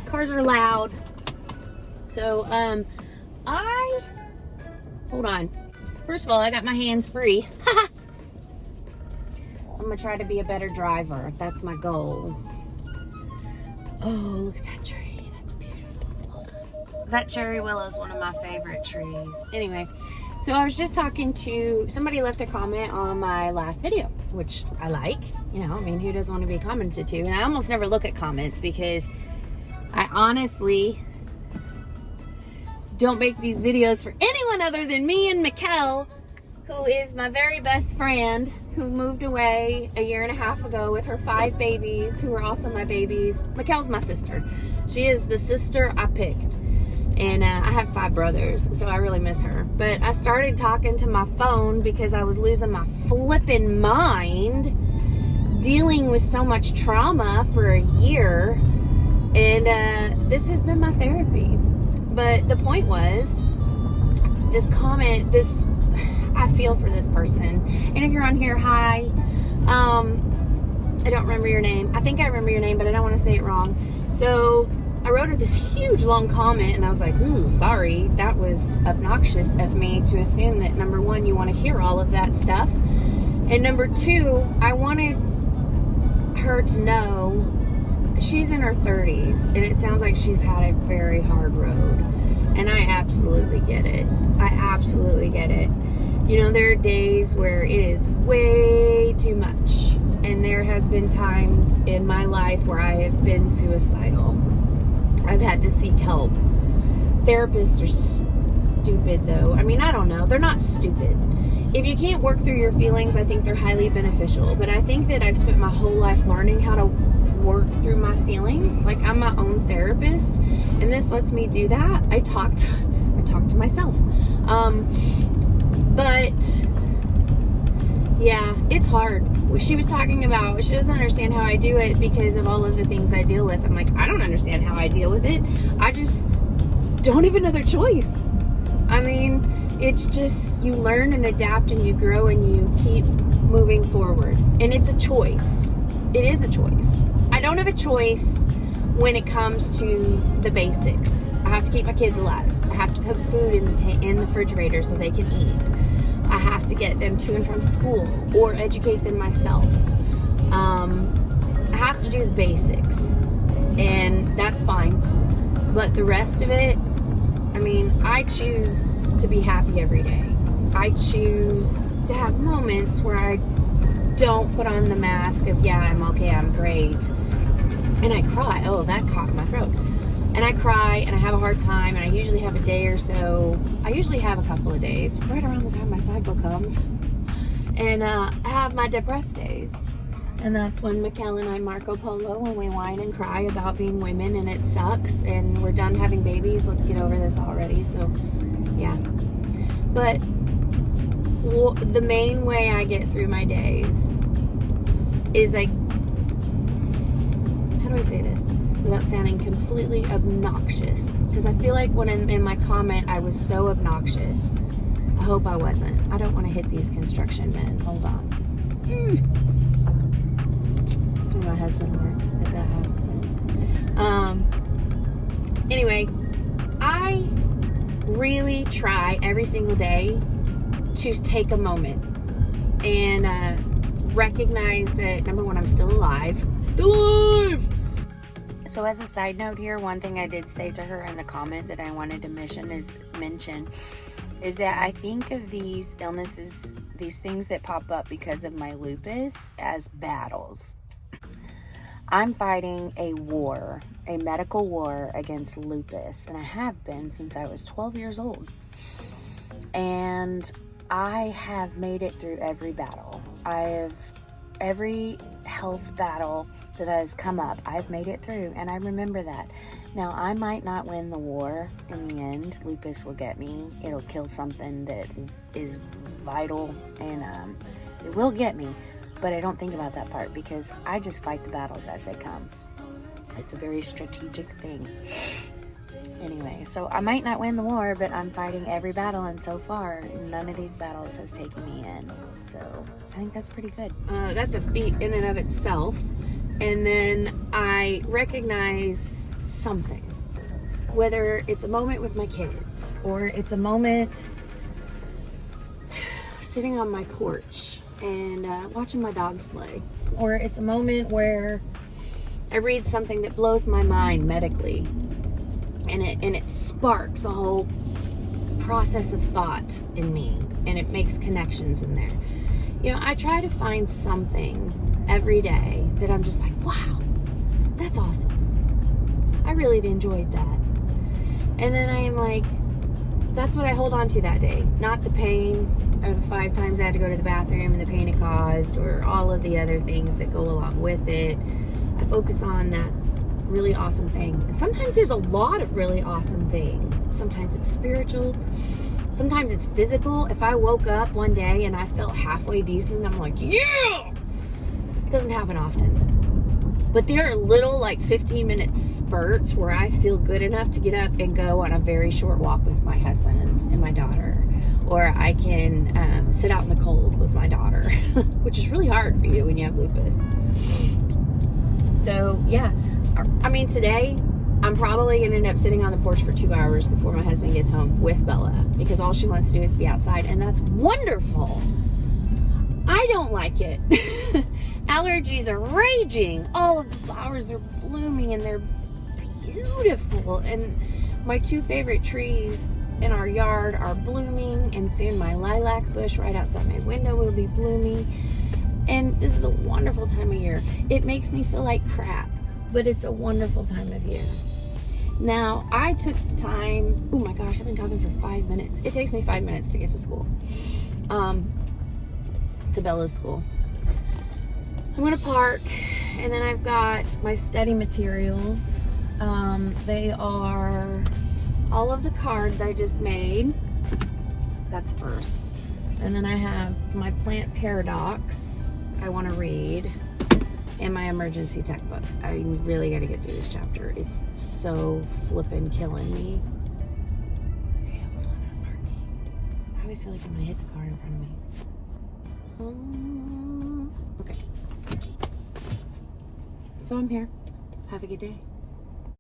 Cars are loud. So, hold on. First of all, I got my hands free. I'm gonna try to be a better driver. That's my goal. Oh, look at that tree. That's beautiful. That cherry willow is one of my favorite trees. Anyway, so I was just talking to somebody, left a comment on my last video, which I like. You know, I mean, who doesn't want to be commented to? And I almost never look at comments because I honestly don't make these videos for anyone other than me and Mikkel, who is my very best friend, who moved away a year and a half ago with her 5 babies, who are also my babies. Mikkel's my sister. She is the sister I picked. And I have 5 brothers, so I really miss her. But I started talking to my phone because I was losing my flippin' mind, dealing with so much trauma for a year. And this has been my therapy. But the point was, this comment, I feel for this person. And if you're on here, hi. I don't remember your name. I think I remember your name, but I don't want to say it wrong. So I wrote her this huge long comment, and I was like, ooh, sorry. That was obnoxious of me to assume that, number one, you want to hear all of that stuff. And number 2, I wanted her to know she's in her 30s, and it sounds like she's had a very hard road. And I absolutely get it. I absolutely get it. You know, there are days where it is way too much. And there has been times in my life where I have been suicidal. I've had to seek help. Therapists are stupid, though. I mean, I don't know. They're not stupid. If you can't work through your feelings, I think they're highly beneficial. But I think that I've spent my whole life learning how to work through my feelings. Like, I'm my own therapist, and this lets me do that. I talk to myself. But yeah, it's hard. She was talking about, she doesn't understand how I do it because of all of the things I deal with. I'm like, I don't understand how I deal with it. I just don't have another choice. I mean, it's just, you learn and adapt and you grow and you keep moving forward. And it's a choice. It is a choice. I don't have a choice when it comes to the basics. I have to keep my kids alive. I have to put food in the refrigerator so they can eat. I have to get them to and from school or educate them myself. I have to do the basics, and that's fine. But the rest of it, I mean, I choose to be happy every day. I choose to have moments where I don't put on the mask of, yeah, I'm okay, I'm great. And I cry. Oh, that caught in my throat. And I cry, and I have a hard time, and I usually have a day or so. I usually have a couple of days, right around the time my cycle comes. And I have my depressed days. And that's when Mikkel and I Marco Polo, when we whine and cry about being women, and it sucks, and we're done having babies. Let's get over this already. So, yeah. But the main way I get through my days is like, how do I say this without sounding completely obnoxious? Because I feel like when in my comment I was so obnoxious. I hope I wasn't. I don't want to hit these construction men. Hold on. That's where my husband works, at that hospital. Anyway, I really try every single day to take a moment and recognize that, number one, I'm still alive. Still alive! So as a side note here, one thing I did say to her in the comment that I wanted to mention is that I think of these illnesses, these things that pop up because of my lupus, as battles. I'm fighting a war, a medical war against lupus, and I have been since I was 12 years old. And I have made it through every battle. Every health battle that has come up, I've made it through, and I remember that. Now, I might not win the war in the end. Lupus will get me. It'll kill something that is vital, and it will get me. But I don't think about that part because I just fight the battles as they come. It's a very strategic thing. Anyway, so I might not win the war, but I'm fighting every battle, and so far, none of these battles has taken me in. So I think that's pretty good. That's a feat in and of itself. And then I recognize something, whether it's a moment with my kids, or it's a moment sitting on my porch and watching my dogs play, or it's a moment where I read something that blows my mind medically, and it sparks a whole process of thought in me, and it makes connections in there. You know, I try to find something every day that I'm just like, wow, that's awesome. I really enjoyed that. And then I am like, that's what I hold on to that day, not the pain or the 5 times I had to go to the bathroom and the pain it caused, or all of the other things that go along with it. I focus on that really awesome thing. And sometimes there's a lot of really awesome things. Sometimes it's spiritual. Sometimes it's physical. If I woke up one day and I felt halfway decent, I'm like, yeah! It doesn't happen often. But there are little, like, 15-minute spurts where I feel good enough to get up and go on a very short walk with my husband and my daughter. Or I can sit out in the cold with my daughter, which is really hard for you when you have lupus. So, yeah. I mean, today, I'm probably going to end up sitting on the porch for 2 hours before my husband gets home with Bella, because all she wants to do is be outside, and that's wonderful. I don't like it. Allergies are raging. All of the flowers are blooming, and they're beautiful. And my 2 favorite trees in our yard are blooming, and soon my lilac bush right outside my window will be blooming. And this is a wonderful time of year. It makes me feel like crap, but it's a wonderful time of year. Now, I took the time, oh my gosh, I've been talking for 5 minutes. It takes me 5 minutes to get to school, to Bella's school. I'm gonna park, and then I've got my study materials. They are all of the cards I just made. That's first. And then I have my plant paradox I want to read, and my emergency tech book. I really got to get through this chapter. It's so flippin' killing me. Okay, hold on, I'm parking. I always feel like I'm gonna hit the car in front of me. Okay. So I'm here. Have a good day.